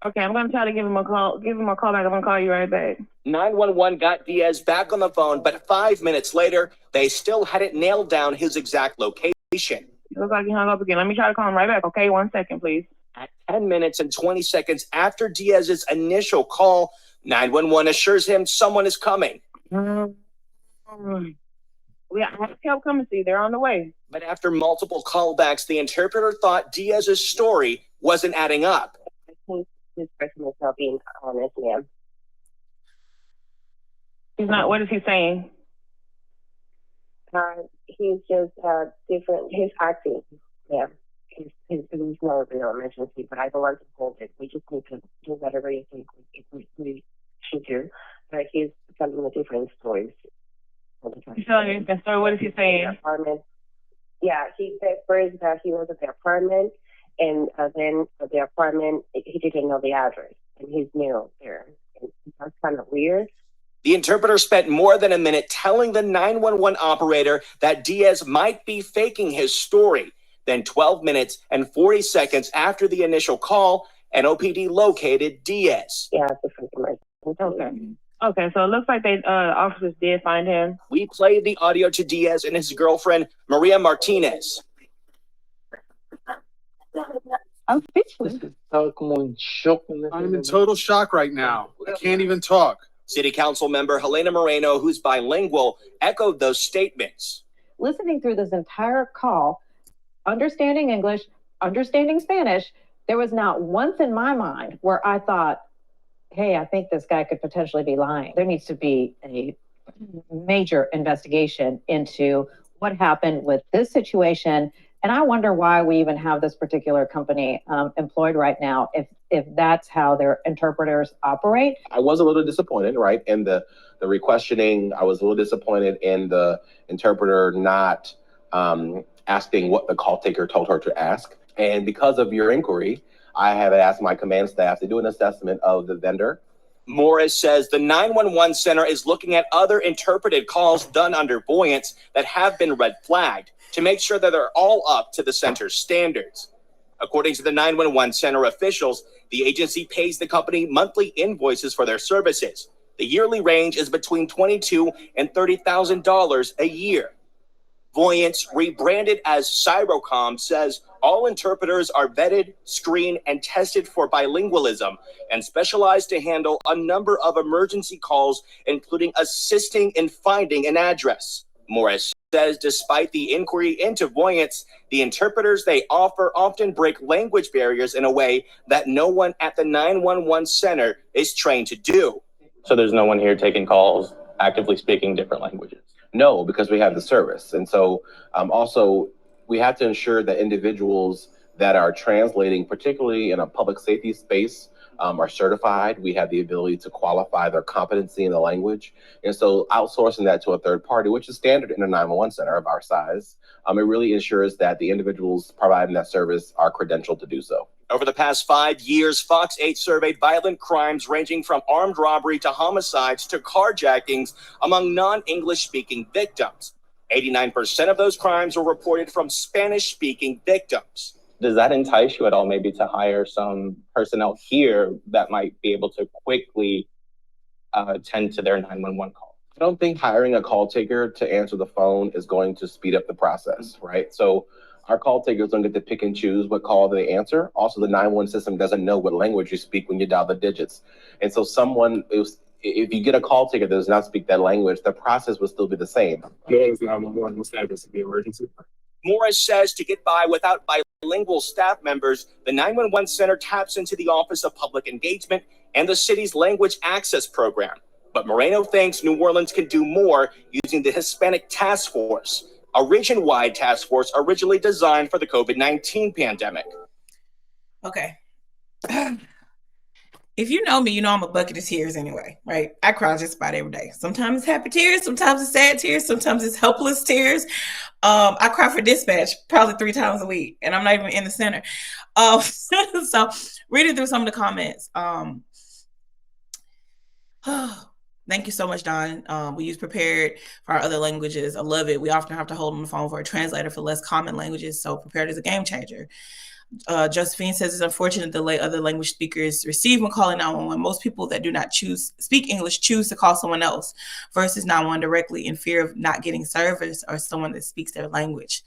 Okay, I'm going to try to give him a call. Give him a call back. I'm going to call you right back. 911 got Diaz back on the phone, but 5 minutes later, they still hadn't nailed down his exact location. It looks like he hung up again. Let me try to call him right back. Okay, 1 second, please. At 10 minutes and 20 seconds after Diaz's initial call, 911 assures him someone is coming. We have help coming, see. They're on the way. But after multiple callbacks, the interpreter thought Diaz's story wasn't adding up. I think this person is not being honest, ma'am. He's not. What is he saying? He's just different. He's acting, ma'am. There's no real emergency, but I don't want to hold it. We just need to do whatever you think we should do. But he's telling the different stories all the time. He's telling a different story. What is he saying? Apartment. Yeah, he said first that he was at the apartment, and then at the apartment, he didn't know the address, and he's new there. And that's kind of weird. The interpreter spent more than a minute telling the 911 operator that Diaz might be faking his story. Then 12 minutes and 40 seconds after the initial call, NOPD located Diaz. Yeah, different emergency. Okay. Okay, so it looks like they officers did find him. We played the audio to Diaz and his girlfriend, Maria Martinez. I'm speechless. I'm in total shock right now. I can't even talk. City Council member Helena Moreno, who's bilingual, echoed those statements. Listening through this entire call, understanding English, understanding Spanish, there was not once in my mind where I thought, hey, I think this guy could potentially be lying. There needs to be a major investigation into what happened with this situation. And I wonder why we even have this particular company employed right now, if that's how their interpreters operate. I was a little disappointed, right? In the re-questioning, I was a little disappointed in the interpreter not asking what the call taker told her to ask. And because of your inquiry, I have asked my command staff to do an assessment of the vendor. Morris says the 911 center is looking at other interpreted calls done under Voyance that have been red flagged to make sure that they're all up to the center's standards. According to the 911 center officials, the agency pays the company monthly invoices for their services. The yearly range is between $22,000 and $30,000 a year. Voyance, rebranded as Cyrocom, says all interpreters are vetted, screened, and tested for bilingualism and specialized to handle a number of emergency calls, including assisting in finding an address. Morris says despite the inquiry into Voyance, the interpreters they offer often break language barriers in a way that no one at the 911 center is trained to do. So there's no one here taking calls, actively speaking different languages? No, because we have the service. And so also we have to ensure that individuals that are translating, particularly in a public safety space, are certified. We have the ability to qualify their competency in the language. And so outsourcing that to a third party, which is standard in a 911 center of our size, it really ensures that the individuals providing that service are credentialed to do so. Over the past 5 years, Fox 8 surveyed violent crimes ranging from armed robbery to homicides to carjackings among non-English speaking victims. 89% of those crimes were reported from Spanish-speaking victims. Does that entice you at all maybe to hire some personnel here that might be able to quickly tend to their 911 call? I don't think hiring a call taker to answer the phone is going to speed up the process, right? So our call takers don't get to pick and choose what call they answer. Also, the 911 system doesn't know what language you speak when you dial the digits. And so if you get a call taker that does not speak that language, the process will still be the same. What's 911? What's the address of the emergency? Morris says to get by without bilingual staff members, the 911 center taps into the Office of Public Engagement and the city's language access program. But Moreno thinks New Orleans can do more using the Hispanic Task Force, a region-wide task force originally designed for the COVID-19 pandemic. Okay. If you know me, you know I'm a bucket of tears anyway, right? I cry just about every day. Sometimes it's happy tears, sometimes it's sad tears, sometimes it's helpless tears. I cry for dispatch probably 3 times a week, and I'm not even in the center. So reading through some of the comments. Thank you so much, Don. We use Prepared for our other languages. I love it. We often have to hold on the phone for a translator for less common languages, so Prepared is a game changer. Josephine says it's unfortunate the way other language speakers receive when calling 911. Most people that do not speak English choose to call someone else versus 911 directly in fear of not getting service or someone that speaks their language.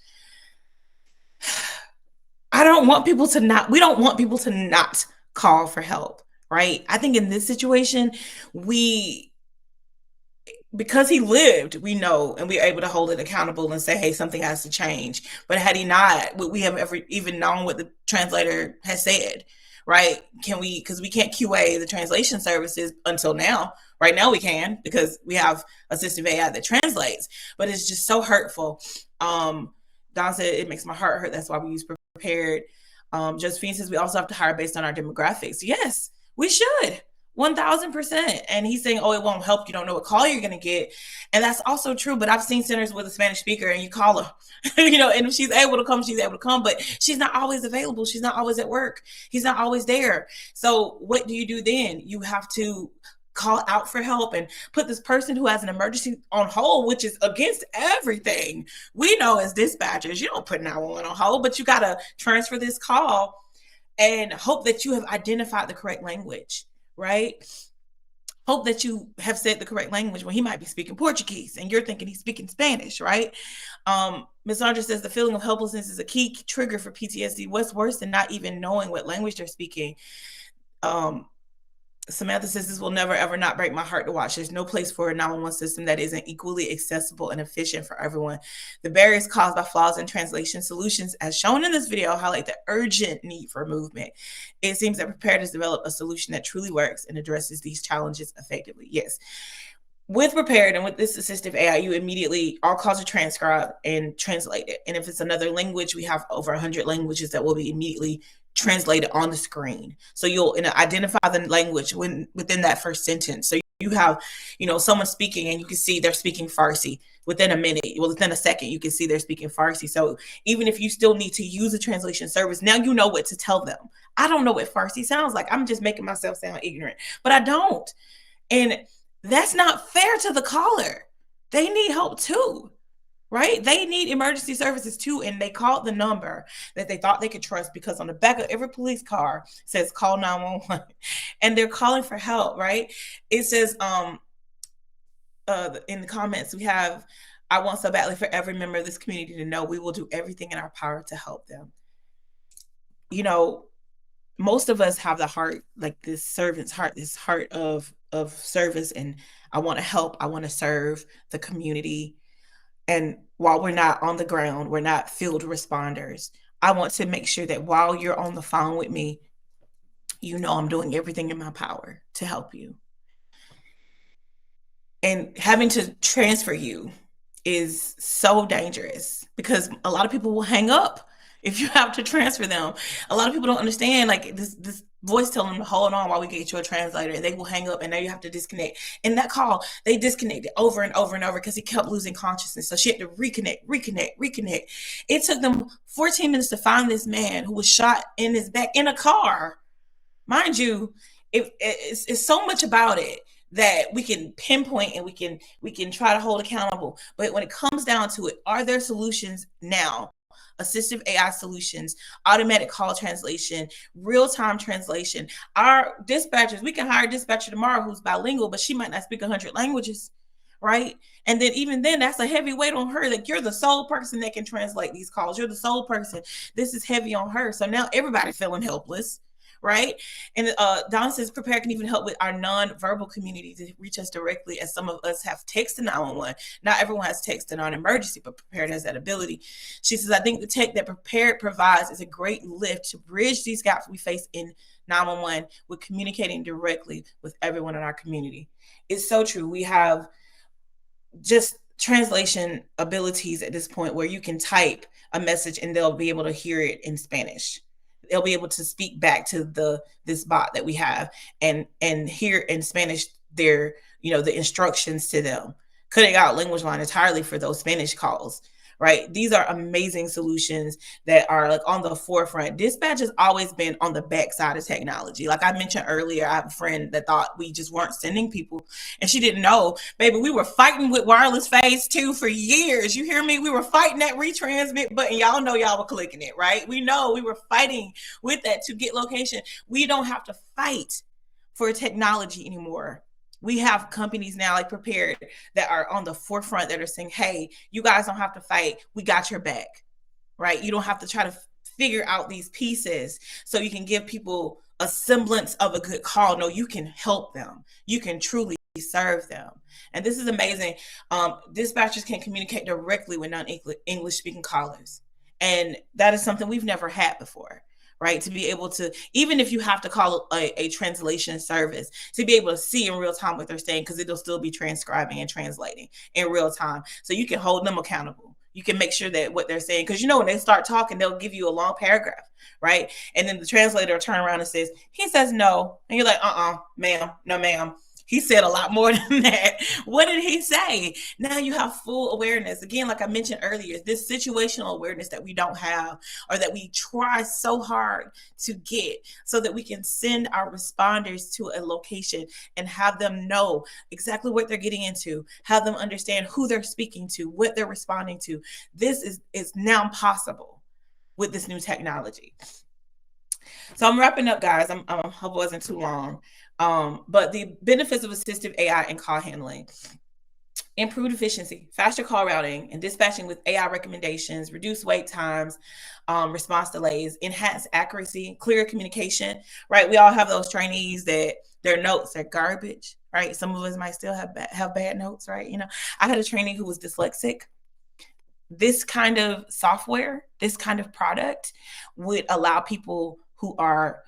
We don't want people to not call for help, right? I think in this situation, because he lived, we know, and we're able to hold it accountable and say, hey, something has to change. But had he not, would we have ever even known what the translator has said, right? Because we can't QA the translation services until now. Right now we can, because we have assistive AI that translates, but it's just so hurtful. Don said, it makes my heart hurt. That's why we use Prepared. Josephine says we also have to hire based on our demographics. Yes, we should. 1000%. And he's saying, oh, it won't help. You don't know what call you're going to get. And that's also true. But I've seen centers with a Spanish speaker and you call her, and if she's able to come, she's able to come, but she's not always available. She's not always at work. He's not always there. So what do you do then? You have to call out for help and put this person who has an emergency on hold, which is against everything we know as dispatchers. You don't put 911 on hold, but you got to transfer this call and hope that you have identified the correct language. Right? Hope that you have said the correct language when he might be speaking Portuguese and you're thinking he's speaking Spanish, right? Ms. Sandra says the feeling of helplessness is a key trigger for PTSD. What's worse than not even knowing what language they're speaking? Samantha says this will never, ever not break my heart to watch. There's no place for a 911 system that isn't equally accessible and efficient for everyone. The barriers caused by flaws in translation solutions, as shown in this video, highlight the urgent need for movement. It seems that Prepared has developed a solution that truly works and addresses these challenges effectively. Yes. With Prepared and with this assistive AI, you immediately, all calls are transcribed and translated. And if it's another language, we have over 100 languages that will be immediately translated on the screen. So you'll identify the language within that first sentence. So you have, someone speaking and you can see they're speaking Farsi within a minute. Well, within a second, you can see they're speaking Farsi. So even if you still need to use a translation service, now you know what to tell them. I don't know what Farsi sounds like. I'm just making myself sound ignorant, but I don't. And that's not fair to the caller. They need help too. Right? They need emergency services too. And they called the number that they thought they could trust because on the back of every police car says call 911 and they're calling for help, right? It says in the comments, we have, I want so badly for every member of this community to know we will do everything in our power to help them. Most of us have the heart, like this servant's heart, this heart of service. And I want to help. I want to serve the community. And while we're not on the ground, we're not field responders. I want to make sure that while you're on the phone with me, I'm doing everything in my power to help you. And having to transfer you is so dangerous because a lot of people will hang up if you have to transfer them. A lot of people don't understand, like this voice telling them to hold on while we get you a translator, and they will hang up, and now you have to disconnect. In that call, they disconnected over and over and over because he kept losing consciousness. So she had to reconnect. It took them 14 minutes to find this man who was shot in his back in a car. Mind you, it's so much about it that we can pinpoint and we can try to hold accountable. But when it comes down to it, are there solutions now? Assistive AI solutions, automatic call translation, real-time translation. Our dispatchers, we can hire a dispatcher tomorrow who's bilingual, but she might not speak 100 languages, right? And then even then, that's a heavy weight on her. Like, you're the sole person that can translate these calls. You're the sole person. This is heavy on her. So now everybody's feeling helpless, right? And Don says Prepare can even help with our non-verbal community to reach us directly, as some of us have text to 911. Not everyone has text to non-emergency, but Prepared has that ability. She says, I think the tech that Prepared provides is a great lift to bridge these gaps we face in 911 with communicating directly with everyone in our community. It's so true. We have just translation abilities at this point where you can type a message and they'll be able to hear it in Spanish. They'll be able to speak back to this bot that we have and hear in Spanish their, the instructions to them, cutting out language line entirely for those Spanish calls, right? These are amazing solutions that are like on the forefront. Dispatch has always been on the backside of technology. Like I mentioned earlier, I have a friend that thought we just weren't sending people, and she didn't know, baby, we were fighting with wireless phase 2 for years. You hear me? We were fighting that retransmit button. Y'all know y'all were clicking it, right? We know we were fighting with that to get location. We don't have to fight for technology anymore. We have companies now like Prepared that are on the forefront that are saying, hey, you guys don't have to fight. We got your back, right? You don't have to try to figure out these pieces so you can give people a semblance of a good call. No, you can help them. You can truly serve them. And this is amazing. Dispatchers can communicate directly with non-English speaking callers. And that is something we've never had before. Right? To be able to, even if you have to call a translation service, to be able to see in real time what they're saying, because it'll still be transcribing and translating in real time. So you can hold them accountable. You can make sure that what they're saying, because when they start talking, they'll give you a long paragraph, right? And then the translator will turn around and says, he says no. And you're like, ma'am, no, ma'am. He said a lot more than that. What did he say? Now you have full awareness. Again, like I mentioned earlier, this situational awareness that we don't have, or that we try so hard to get, so that we can send our responders to a location and have them know exactly what they're getting into, have them understand who they're speaking to, what they're responding to. This is now possible with this new technology. So I'm wrapping up, guys. I hope it wasn't too long. But the benefits of assistive AI and call handling: improved efficiency, faster call routing and dispatching with AI recommendations, reduce wait times, response delays, enhanced accuracy, clear communication, right? We all have those trainees that their notes are garbage, right? Some of us might still have bad notes, right? I had a trainee who was dyslexic. This kind of software, this kind of product would allow people who are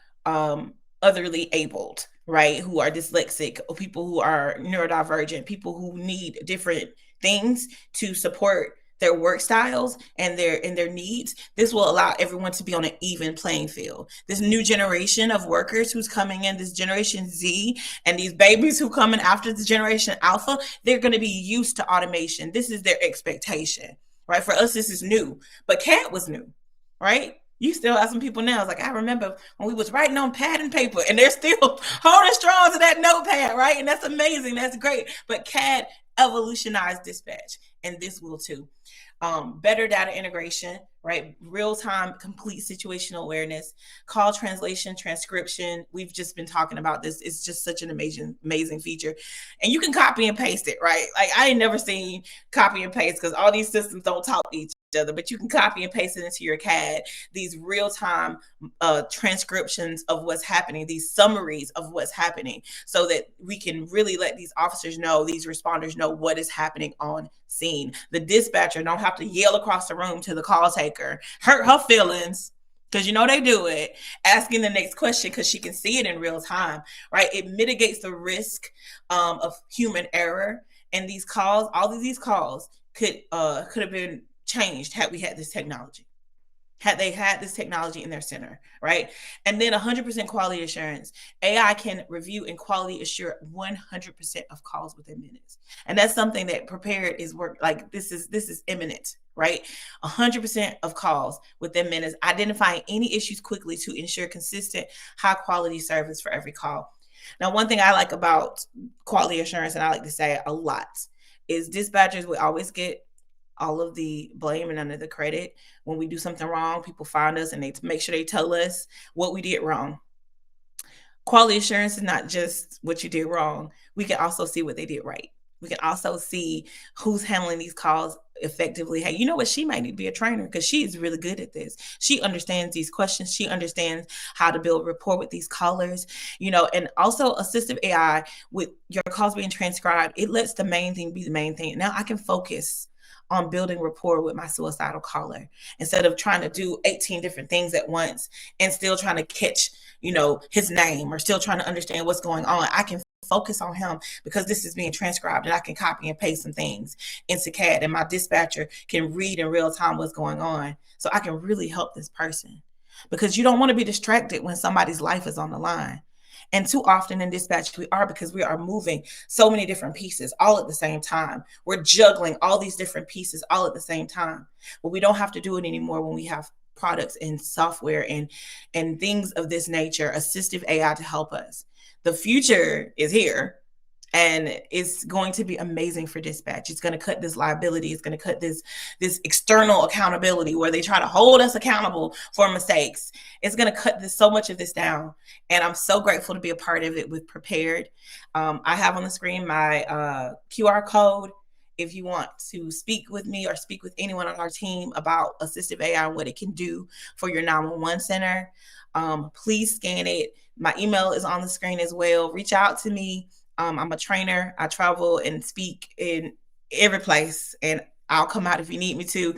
otherly abled, right, who are dyslexic, or people who are neurodivergent, people who need different things to support their work styles and their needs. This will allow everyone to be on an even playing field. This new generation of workers who's coming in, this Generation Z, and these babies who come in after the Generation Alpha, they're going to be used to automation. This is their expectation, right? For us, this is new, but CAT was new, right? You still have some people now. It's like, I remember when we was writing on pad and paper, and they're still holding strong to that notepad, right? And that's amazing. That's great. But CAD evolutionized dispatch, and this will too. Better data integration, right? Real-time, complete situational awareness, call translation, transcription. We've just been talking about this. It's just such an amazing feature. And you can copy and paste it, right? Like, I ain't never seen copy and paste, because all these systems don't talk to each other, but you can copy and paste it into your CAD, these real-time transcriptions of what's happening, these summaries of what's happening, so that we can really let these officers know, these responders know what is happening on scene. The dispatcher don't have to yell across the room to the call taker, hurt her feelings, because they do it, asking the next question, because she can see it in real time, right? It mitigates the risk of human error. And these calls, all of these calls could have been changed had we had this technology. had they had this technology in their center, right? And then 100% quality assurance. AI can review and quality assure 100% of calls within minutes. And that's something that Prepared is work like this is imminent, right? 100% of calls within minutes, identifying any issues quickly to ensure consistent, high quality service for every call. Now, one thing I like about quality assurance, and I like to say a lot, is dispatchers will always get all of the blame and none of the credit. When we do something wrong, people find us and they make sure they tell us what we did wrong. Quality assurance is not just what you did wrong. We can also see what they did right. We can also see who's handling these calls effectively. Hey, you know what? She might need to be a trainer because she is really good at this. She understands these questions. She understands how to build rapport with these callers, and also assistive AI with your calls being transcribed. It lets the main thing be the main thing. Now I can focus on building rapport with my suicidal caller instead of trying to do 18 different things at once and still trying to catch, his name or still trying to understand what's going on. I can focus on him because this is being transcribed and I can copy and paste some things into CAD and my dispatcher can read in real time what's going on. So I can really help this person because you don't want to be distracted when somebody's life is on the line. And too often in dispatch, we are because we are moving so many different pieces all at the same time. We're juggling all these different pieces all at the same time. But we don't have to do it anymore when we have products and software and things of this nature, assistive AI to help us. The future is here. And it's going to be amazing for dispatch. It's going to cut this liability. It's going to cut this external accountability where they try to hold us accountable for mistakes. It's going to cut so much of this down. And I'm so grateful to be a part of it with Prepared. I have on the screen my QR code. If you want to speak with me or speak with anyone on our team about assistive AI and what it can do for your 911 center, please scan it. My email is on the screen as well. Reach out to me. I'm a trainer. I travel and speak in every place, and I'll come out if you need me to,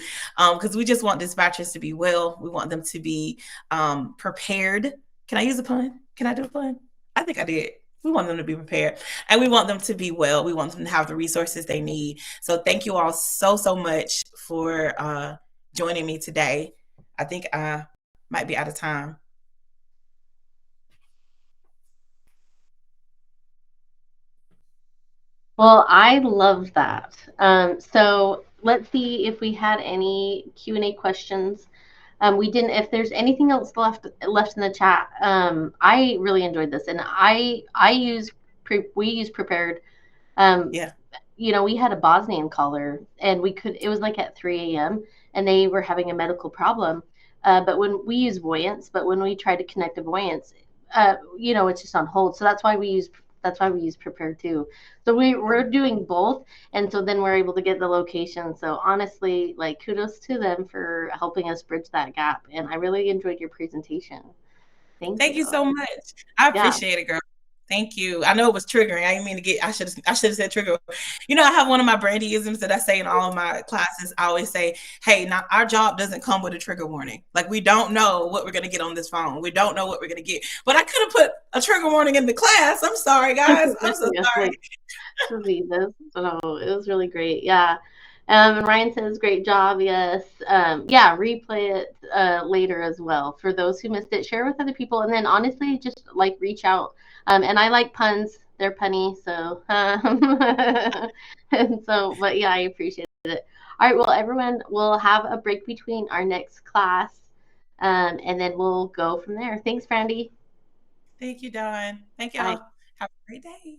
because we just want dispatchers to be well. We want them to be prepared. Can I use a pun? Can I do a pun? I think I did. We want them to be prepared, and we want them to be well. We want them to have the resources they need. So thank you all so much for joining me today. I think I might be out of time. Well, I love that. So let's see if we had any Q&A questions. We didn't. If there's anything else left in the chat, I really enjoyed this, and we use Prepared. Yeah. We had a Bosnian caller, and it was like at 3 a.m. and they were having a medical problem. But when we use Voyance, but when we try to connect to Voyance, it's just on hold. So that's why we use Prepared too. So we're doing both, and so then we're able to get the location. So honestly, like, kudos to them for helping us bridge that gap. And I really enjoyed your presentation. Thank you so much. I appreciate it, girl. Thank you. I know it was triggering. I didn't mean to get. I should have said trigger. I have one of my brandyisms that I say in all of my classes. I always say, "Hey, now our job doesn't come with a trigger warning. Like, we don't know what we're gonna get on this phone. We don't know what we're gonna get. But I could have put a trigger warning in the class. I'm sorry, guys. I'm so sorry." No, it was really great. Yeah. And Ryan says, great job. Yes. Replay it later as well. For those who missed it, share with other people. And then honestly, just like reach out. And I like puns. They're punny. So, but yeah, I appreciate it. All right. Well, everyone, we'll have a break between our next class. And then we'll go from there. Thanks, Brandy. Thank you, Dawn. Thank y'all. Have a great day.